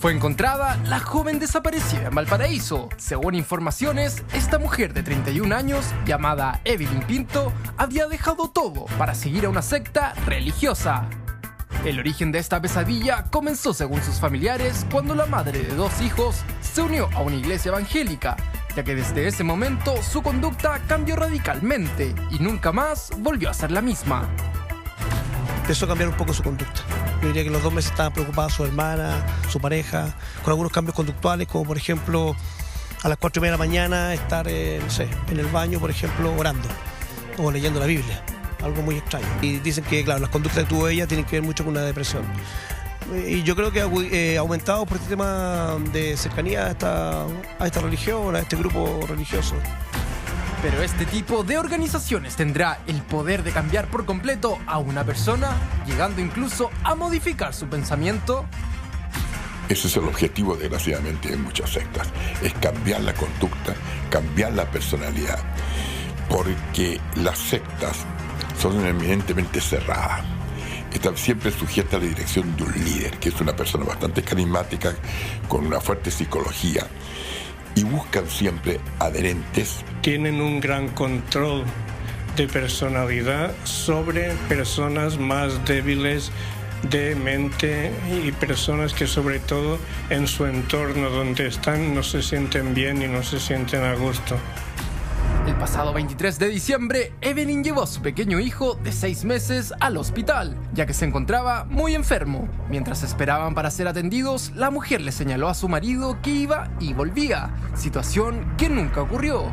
Fue encontrada la joven desaparecida en Valparaíso. Según informaciones, esta mujer de 31 años, llamada Evelyn Pinto, había dejado todo para seguir a una secta religiosa. El origen de esta pesadilla comenzó, según sus familiares, cuando la madre de 2 hijos se unió a una iglesia evangélica, ya que desde ese momento su conducta cambió radicalmente y nunca más volvió a ser la misma. Empezó a cambiar un poco su conducta. Yo diría que los 2 meses estaban preocupadas su hermana, su pareja, con algunos cambios conductuales, como por ejemplo a las 4:30 de la mañana estar, no sé, en el baño, por ejemplo, orando o leyendo la Biblia. Algo muy extraño. Y dicen que, claro, las conductas que tuvo ella tienen que ver mucho con una depresión. Y yo creo que ha aumentado por este tema de cercanía a esta religión, a este grupo religioso. Pero este tipo de organizaciones tendrá el poder de cambiar por completo a una persona, llegando incluso a modificar su pensamiento. Ese es el objetivo, desgraciadamente, de muchas sectas. Es cambiar la conducta, cambiar la personalidad. Porque las sectas son eminentemente cerradas. Están siempre sujetas a la dirección de un líder, que es una persona bastante carismática, con una fuerte psicología. Y buscan siempre adherentes. Tienen un gran control de personalidad sobre personas más débiles de mente y personas que sobre todo en su entorno donde están no se sienten bien y no se sienten a gusto. El pasado 23 de diciembre, Evelyn llevó a su pequeño hijo de 6 meses al hospital, ya que se encontraba muy enfermo. Mientras esperaban para ser atendidos, la mujer le señaló a su marido que iba y volvía, situación que nunca ocurrió.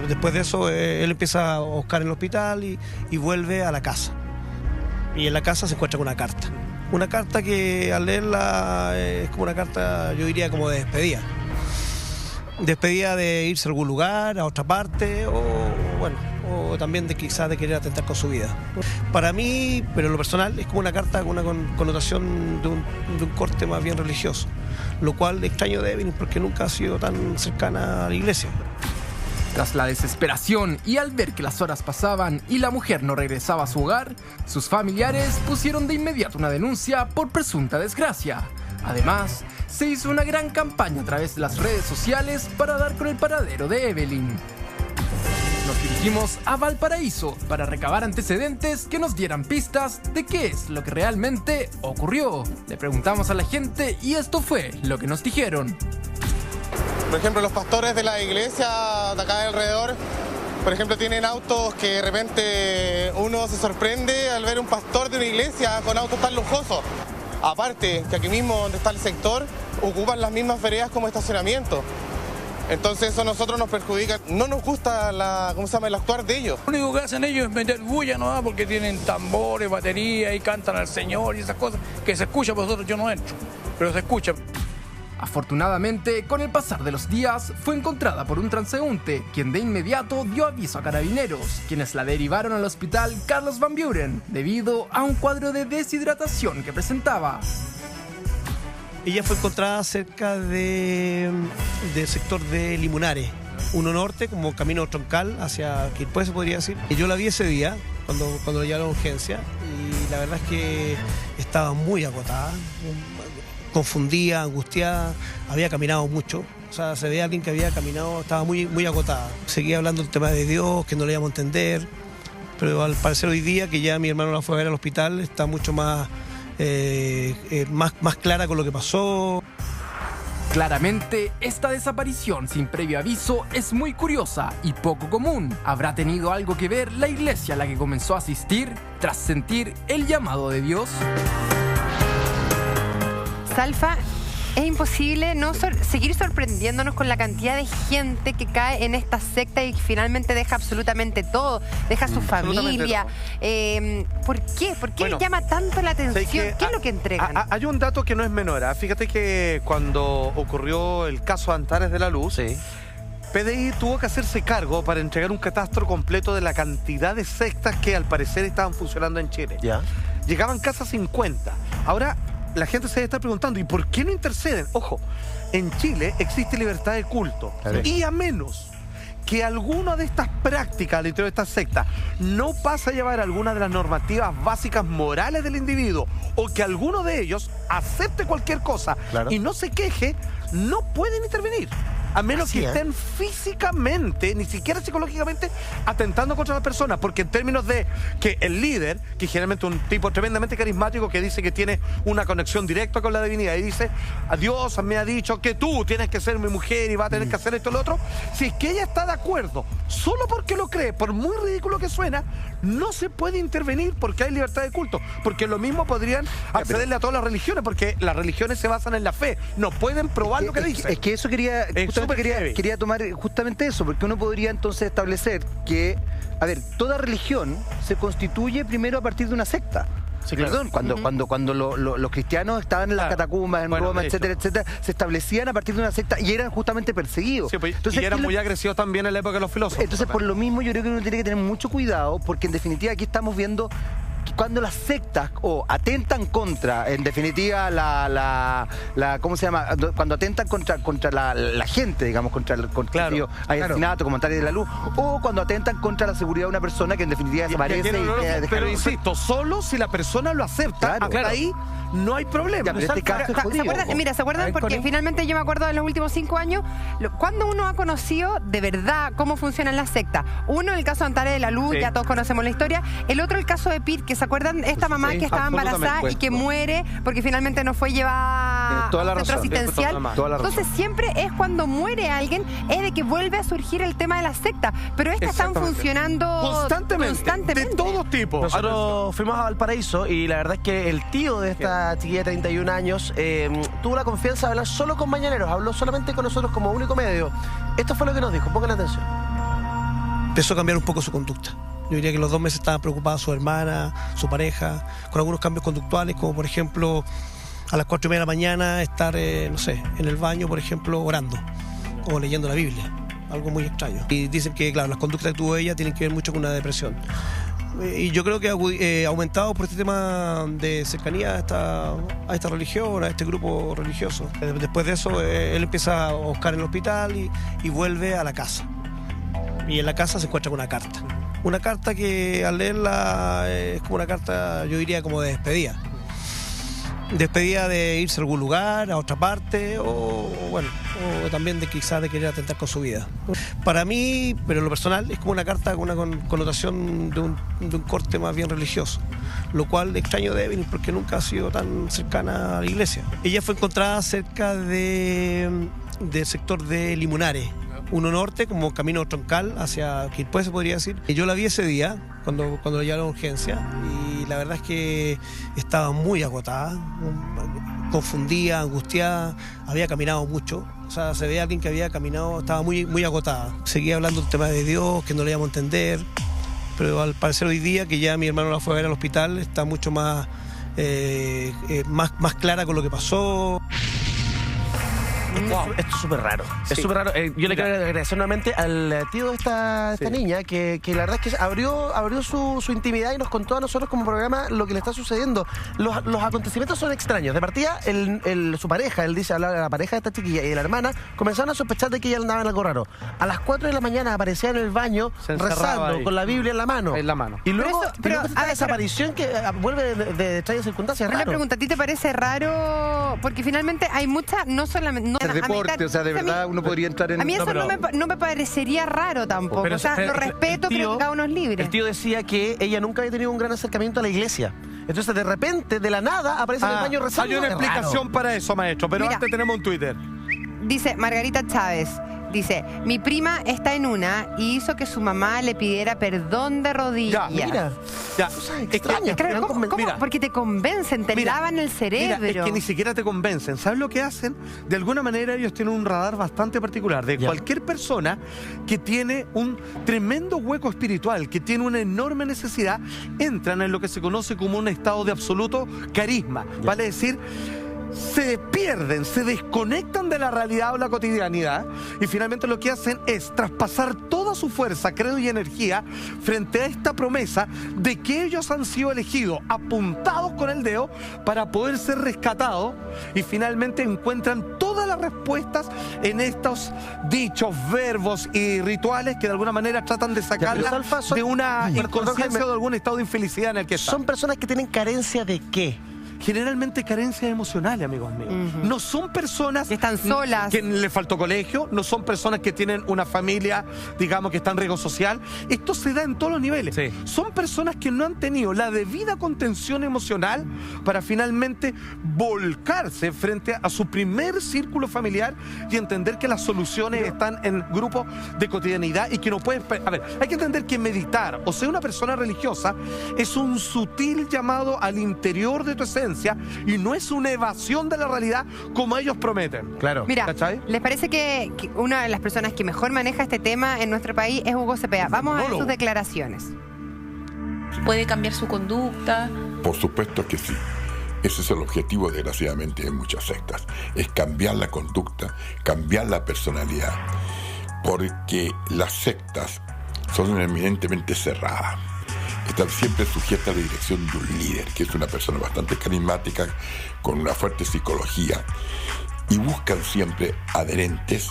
Después de eso, él empieza a buscar en el hospital y vuelve a la casa. Y en la casa se encuentra con una carta. Una carta que al leerla es como una carta, yo diría, como de despedida. Despedida de irse a algún lugar, a otra parte, o también quizás de querer atentar con su vida. Para mí, pero en lo personal, es como una carta con una connotación de un corte más bien religioso, lo cual extraño de Evelyn porque nunca ha sido tan cercana a la iglesia. Tras la desesperación y al ver que las horas pasaban y la mujer no regresaba a su hogar, sus familiares pusieron de inmediato una denuncia por presunta desgracia. Además, se hizo una gran campaña a través de las redes sociales para dar con el paradero de Evelyn. Nos dirigimos a Valparaíso para recabar antecedentes que nos dieran pistas de qué es lo que realmente ocurrió. Le preguntamos a la gente y esto fue lo que nos dijeron. Por ejemplo, los pastores de la iglesia de acá alrededor, por ejemplo, tienen autos que de repente uno se sorprende al ver un pastor de una iglesia con autos tan lujosos. Aparte, que aquí mismo donde está el sector, ocupan las mismas veredas como estacionamiento. Entonces eso a nosotros nos perjudica. No nos gusta el actuar de ellos. Lo único que hacen ellos es meter bulla, ¿no? Porque tienen tambores, batería y cantan al Señor y esas cosas que se escucha, por nosotros yo no entro, pero se escucha. Afortunadamente, con el pasar de los días, fue encontrada por un transeúnte, quien de inmediato dio aviso a carabineros, quienes la derivaron al hospital Carlos Van Buren, debido a un cuadro de deshidratación que presentaba. Ella fue encontrada cerca del sector de Limonares, 1 Norte, como camino troncal hacia Quilpué, se podría decir. Y yo la vi ese día, cuando la llevaron a urgencia, y la verdad es que estaba muy agotada, confundida, angustiada, había caminado mucho. O sea, se veía alguien que había caminado, estaba muy, muy agotada. Seguía hablando del tema de Dios, que no le íbamos a entender, pero al parecer hoy día, que ya mi hermano la fue a ver al hospital, está mucho más clara con lo que pasó. Claramente, esta desaparición sin previo aviso es muy curiosa y poco común. ¿Habrá tenido algo que ver la iglesia a la que comenzó a asistir tras sentir el llamado de Dios? Salfa, es imposible no seguir sorprendiéndonos con la cantidad de gente que cae en esta secta y finalmente deja absolutamente todo, deja a su familia. ¿Por qué? ¿Por qué llama tanto la atención? ¿Qué es lo que entregan? Hay un dato que no es menor. Fíjate que cuando ocurrió el caso Antares de la Luz, PDI tuvo que hacerse cargo para entregar un catastro completo de la cantidad de sectas que al parecer estaban funcionando en Chile. Llegaban casi a 50. Ahora, la gente se debe estar preguntando, ¿y por qué no interceden? Ojo, en Chile existe libertad de culto. Y a menos que alguna de estas prácticas al interior de esta secta no pasa a llevar alguna de las normativas básicas morales del individuo, o que alguno de ellos acepte cualquier cosa y no se queje, no pueden intervenir. A menos que estén físicamente, ni siquiera psicológicamente, atentando contra las personas. Porque en términos de que el líder, que generalmente un tipo tremendamente carismático que dice que tiene una conexión directa con la divinidad y dice, Dios me ha dicho que tú tienes que ser mi mujer y vas a tener que hacer esto y lo otro, si es que ella está de acuerdo, solo porque lo cree, por muy ridículo que suena, no se puede intervenir porque hay libertad de culto. Porque lo mismo podrían accederle a todas las religiones, porque las religiones se basan en la fe, no pueden probar lo que dicen. Es que eso quería tomar justamente eso, porque uno podría entonces establecer que, a ver, toda religión se constituye primero a partir de una secta. Sí, claro. Perdón, cuando los cristianos estaban en las catacumbas, en Roma, etcétera, se establecían a partir de una secta y eran justamente perseguidos. Sí, pues, entonces, y eran muy agresivos también en la época de los filósofos. Entonces, por lo mismo, yo creo que uno tiene que tener mucho cuidado, porque en definitiva aquí estamos viendo cuando las sectas atentan contra, en definitiva, ¿cómo se llama? Cuando atentan contra la gente, digamos, contra el asesinato, como Antares de la Luz, o cuando atentan contra la seguridad de una persona que en definitiva desaparece. Pero insisto, solo si la persona lo acepta, hasta ahí no hay problema. Pero este caso es jodido, ¿Se acuerdan? Porque finalmente yo me acuerdo de los últimos 5 años, cuando uno ha conocido de verdad cómo funcionan las sectas. Uno, el caso de Antares de la Luz, ya todos conocemos la historia. El otro, el caso de Pete, que se acuerdan, esta mamá que estaba embarazada y que muere porque finalmente no fue llevada a centro asistencial. Entonces siempre es cuando muere alguien, es de que vuelve a surgir el tema de la secta. Pero estas están funcionando constantemente. De todos tipos. Nosotros fuimos a Valparaíso y la verdad es que el tío de esta chiquilla de 31 años tuvo la confianza de hablar solo con mañaneros, habló solamente con nosotros como único medio. Esto fue lo que nos dijo, pongan atención. Empezó a cambiar un poco su conducta. Yo diría que los 2 meses estaba preocupada su hermana, su pareja, con algunos cambios conductuales, como por ejemplo a las 4:30 de la mañana estar, no sé, en el baño, por ejemplo, orando o leyendo la Biblia. Algo muy extraño. Y dicen que, claro, las conductas que tuvo ella tienen que ver mucho con una depresión. Y yo creo que ha aumentado por este tema de cercanía a esta religión, a este grupo religioso. Después de eso, él empieza a buscar en el hospital y vuelve a la casa. Y en la casa se encuentra con una carta. Una carta que al leerla es como una carta, yo diría, como de despedida. Despedida de irse a algún lugar, a otra parte, o también quizás de querer atentar con su vida. Para mí, pero en lo personal, es como una carta con una connotación de un corte más bien religioso, lo cual extraño de Evelyn porque nunca ha sido tan cercana a la iglesia. Ella fue encontrada cerca del sector de Limonares, 1 Norte, como camino troncal hacia Quilpué, se podría decir. Yo la vi ese día, cuando la llevaron a urgencia, y la verdad es que estaba muy agotada, confundida, angustiada, había caminado mucho. O sea, se ve a alguien que había caminado, estaba muy, muy agotada. Seguía hablando del tema de Dios, que no le íbamos a entender, pero al parecer hoy día, que ya mi hermano la fue a ver al hospital, está mucho más clara con lo que pasó. Wow. Esto es súper raro. Sí. Es súper raro. Yo le quiero agradecer nuevamente al tío de esta niña que la verdad es que abrió su intimidad y nos contó a nosotros como programa lo que le está sucediendo. Los acontecimientos son extraños. De partida, su pareja, él dice, hablaba de la pareja de esta chiquilla y de la hermana, comenzaron a sospechar de que ella andaba en algo raro. A las 4 de la mañana aparecía en el baño rezando con la Biblia en la mano. Y luego, esta desaparición que vuelve de extrañas circunstancias. Una pregunta, ¿a ti te parece raro? Porque finalmente hay muchas, no solamente... el deporte, o sea, de verdad uno podría entrar en... A mí eso no me parecería raro tampoco. O sea, lo respeto, pero que cada uno es libre. El tío decía que ella nunca había tenido un gran acercamiento a la iglesia. Entonces, de repente, de la nada, aparece en el baño rezando. Hay una explicación para eso, maestro, pero antes tenemos un Twitter. Dice Margarita Chávez. Dice, mi prima está en una y hizo que su mamá le pidiera perdón de rodillas. Mira. Extraña. ¿Cómo? Porque te convencen, te lavan el cerebro. Mira, es que ni siquiera te convencen. ¿Sabes lo que hacen? De alguna manera ellos tienen un radar bastante particular de cualquier persona que tiene un tremendo hueco espiritual, que tiene una enorme necesidad, entran en lo que se conoce como un estado de absoluto carisma. Vale decir, se pierden, se desconectan de la realidad o la cotidianidad y finalmente lo que hacen es traspasar toda su fuerza, credo y energía frente a esta promesa de que ellos han sido elegidos, apuntados con el dedo para poder ser rescatados y finalmente encuentran todas las respuestas en estos dichos, verbos y rituales que de alguna manera tratan de sacarla de una inconsciencia o de algún estado de infelicidad en el que están. ¿Son personas que tienen carencia de qué? Generalmente carencias emocionales, amigos míos. No son personas que están solas, que les faltó colegio, no son personas que tienen una familia, digamos, que está en riesgo social. Esto se da en todos los niveles. Sí. Son personas que no han tenido la debida contención emocional para finalmente volcarse frente a su primer círculo familiar y entender que las soluciones están en grupos de cotidianidad y que no puedes... A ver, hay que entender que meditar o ser una persona religiosa es un sutil llamado al interior de tu esencia y no es una evasión de la realidad como ellos prometen. Claro. Mira, ¿cachai? ¿les parece que una de las personas que mejor maneja este tema en nuestro país es Hugo Cepeda? Vamos a ver sus declaraciones. ¿Puede cambiar su conducta? Por supuesto que sí. Ese es el objetivo, desgraciadamente, de muchas sectas. Es cambiar la conducta, cambiar la personalidad. Porque las sectas son eminentemente cerradas. Están siempre sujetas a la dirección de un líder, que es una persona bastante carismática, con una fuerte psicología, y buscan siempre adherentes,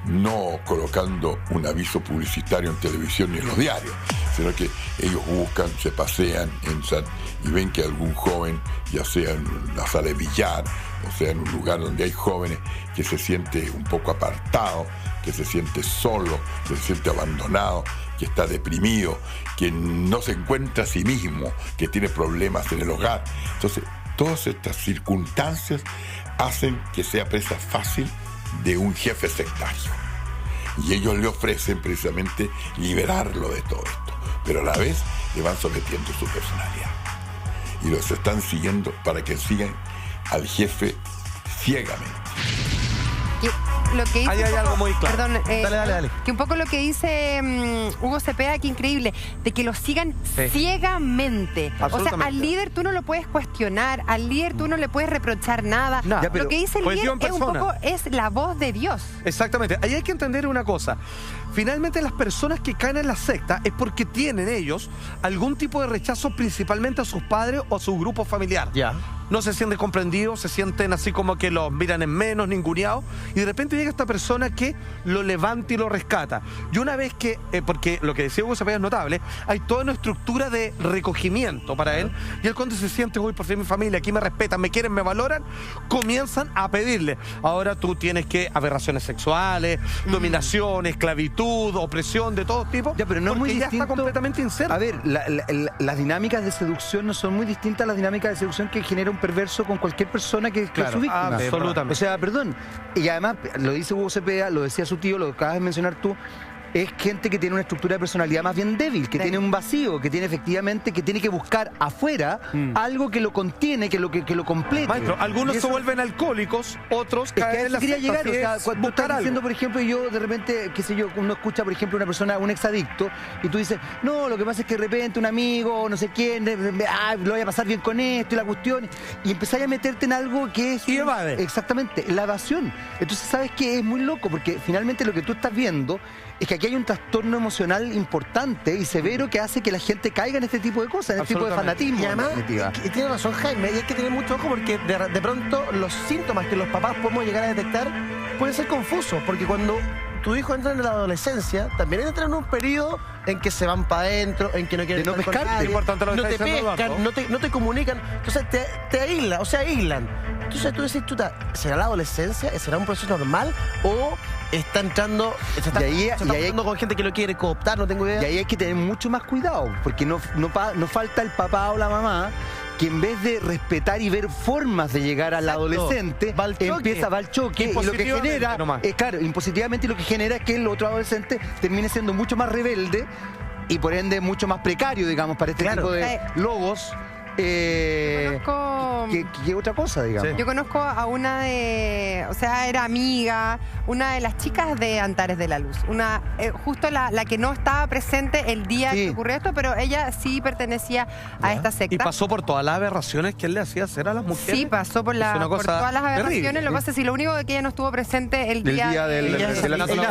no colocando un aviso publicitario en televisión ni en los diarios, sino que ellos buscan, se pasean, entran y ven que algún joven, ya sea en una sala de billar, o sea en un lugar donde hay jóvenes, que se siente un poco apartado, que se siente solo, que se siente abandonado, que está deprimido, que no se encuentra a sí mismo, que tiene problemas en el hogar. Entonces, todas estas circunstancias hacen que sea presa fácil de un jefe sectario. Y ellos le ofrecen precisamente liberarlo de todo esto, pero a la vez le van sometiendo su personalidad. Y los están siguiendo para que sigan al jefe ciegamente. Lo que dice ahí hay algo muy claro. Perdón, dale. Que un poco lo que dice Hugo Cepeda, que increíble, de que lo sigan ciegamente. O sea, al líder tú no lo puedes cuestionar, al líder tú no le puedes reprochar nada. No, lo que dice el líder es un poco es la voz de Dios. Exactamente. Ahí hay que entender una cosa. Finalmente las personas que caen en la secta es porque tienen ellos algún tipo de rechazo principalmente a sus padres o a su grupo familiar. Ya. No se sienten comprendidos, se sienten así como que los miran en menos, ninguneados, y de repente llega esta persona que lo levanta y lo rescata. Y una vez que, porque lo que decía Hugo Cepeda es notable, hay toda una estructura de recogimiento para él, y él cuando se siente, uy, por fin mi familia, aquí me respetan, me quieren, me valoran, comienzan a pedirle. Ahora tú tienes que aberraciones sexuales, dominación, esclavitud, opresión de todo tipo, ya, pero no es muy ya distinto, está completamente inserto. A ver, las dinámicas de seducción no son muy distintas a las dinámicas de seducción que genera un perverso con cualquier persona que es su víctima. Absolutamente. O sea, perdón. Y además, lo dice Hugo Cepeda, lo decía su tío, lo acabas de mencionar tú, es gente que tiene una estructura de personalidad más bien débil, que tiene un vacío, que tiene efectivamente, que tiene que buscar afuera algo que lo contiene, que lo complete. Maestro, algunos se vuelven alcohólicos, otros caen en la quería llegar, o sea, cuando buscar estás diciendo, por ejemplo, yo de repente, qué sé yo, uno escucha, por ejemplo, una persona, un exadicto, y tú dices, no, lo que pasa es que de repente un amigo, no sé quién, lo voy a pasar bien con esto y la cuestión, y empezáis a meterte en algo que es... Y evade. Exactamente, la evasión. Entonces, ¿sabes qué? Es muy loco, porque finalmente lo que tú estás viendo es que aquí hay un trastorno emocional importante y severo que hace que la gente caiga en este tipo de cosas, en este tipo de fanatismo. Y además, y tiene razón Jaime, y hay que tener mucho ojo porque de pronto los síntomas que los papás podemos llegar a detectar pueden ser confusos, porque cuando tu hijo entra en la adolescencia, también entra en un periodo en que se van para adentro, en que no quieren estar con nadie, no te pescan, no te comunican, entonces te aíslan, o sea, aíslan. Entonces tú decís, chuta, ¿será la adolescencia? ¿Será un proceso normal? ¿O está entrando, se está juntando con gente que lo quiere cooptar? No tengo idea. Y ahí hay que tener mucho más cuidado, porque no falta el papá o la mamá que en vez de respetar y ver formas de llegar al adolescente, va al choque, y lo que genera, claro, impositivamente, y lo que genera es que el otro adolescente termine siendo mucho más rebelde y por ende mucho más precario, digamos, para este tipo de logos. ¿Qué otra cosa, digamos? Yo conozco a una o sea, era amiga, una de las chicas de Antares de la Luz. Justo la que no estaba presente el día que ocurrió esto, pero ella sí pertenecía a esta secta. Y pasó por todas las aberraciones que él le hacía hacer a las mujeres. Sí, pasó por todas las aberraciones. Lo que pasa es que lo único que ella no estuvo presente el día del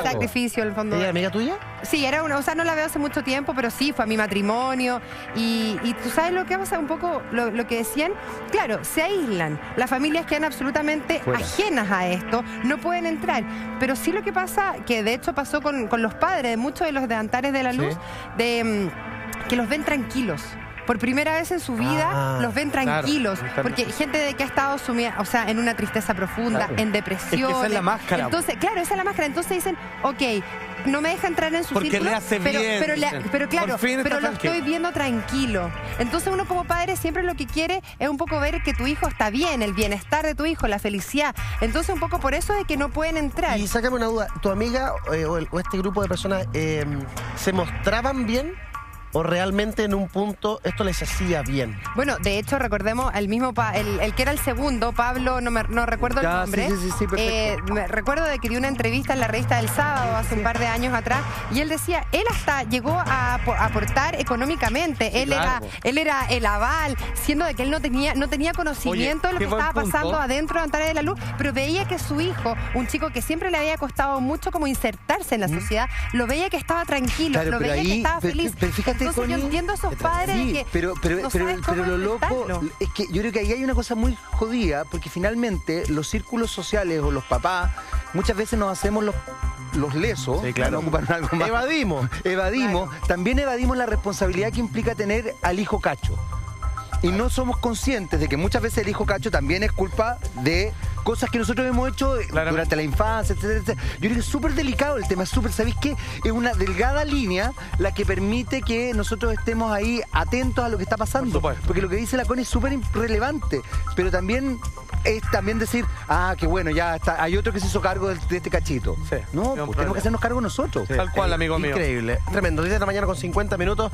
sacrificio, en el fondo. ¿Ella amiga tuya? Sí, era o sea, no la veo hace mucho tiempo, pero sí, fue a mi matrimonio. Y tú sabes lo que pasa un poco, lo que decían. Claro, se aíslan. Las familias quedan absolutamente ajenas a esto, no pueden entrar. Pero sí lo que pasa, que de hecho pasó con los padres de muchos de los de Antares de la Luz, que los ven tranquilos. Por primera vez en su vida los ven tranquilos, porque gente de que ha estado sumida, o sea, en una tristeza profunda, en depresión. Es que esa es la máscara. Entonces, claro, esa es la máscara. Entonces dicen, ok, no me deja entrar en su porque círculo, le hace bien, pero claro, pero lo estoy viendo tranquilo. Entonces uno como padre siempre lo que quiere es un poco ver que tu hijo está bien, el bienestar de tu hijo, la felicidad. Entonces un poco por eso de que no pueden entrar. Y sácame una duda, ¿tu amiga o este grupo de personas se mostraban bien? ¿O realmente en un punto esto les hacía bien? Bueno, de hecho, recordemos, el mismo el que era el segundo, Pablo, no recuerdo el nombre. Sí, perfecto. Me recuerdo de que dio una entrevista en la revista del Sábado hace un par de años atrás, y él decía, él hasta llegó a aportar económicamente. Él era el aval, siendo de que él no tenía conocimiento de lo que estaba pasando adentro de Antares de la Luz, pero veía que su hijo, un chico que siempre le había costado mucho como insertarse en la sociedad, lo veía que estaba tranquilo, lo veía que estaba feliz. Pero fíjate, entonces yo entiendo a esos padres que pero lo loco es que yo creo que ahí hay una cosa muy jodida, porque finalmente los círculos sociales o los papás muchas veces nos hacemos los lesos, no ocupan algo más. Evadimos, también evadimos la responsabilidad que implica tener al hijo cacho. Y no somos conscientes de que muchas veces el hijo cacho también es culpa de cosas que nosotros hemos hecho durante la infancia, etcétera, etcétera. Yo creo que es súper delicado el tema, ¿sabéis qué? Es una delgada línea la que permite que nosotros estemos ahí atentos a lo que está pasando. Porque lo que dice la Connie es súper relevante, pero también es decir, qué bueno, ya está, hay otro que se hizo cargo de este cachito. No, pues tenemos que hacernos cargo nosotros. Tal cual, amigo mío. Increíble, tremendo. 10 de la mañana con 50 minutos.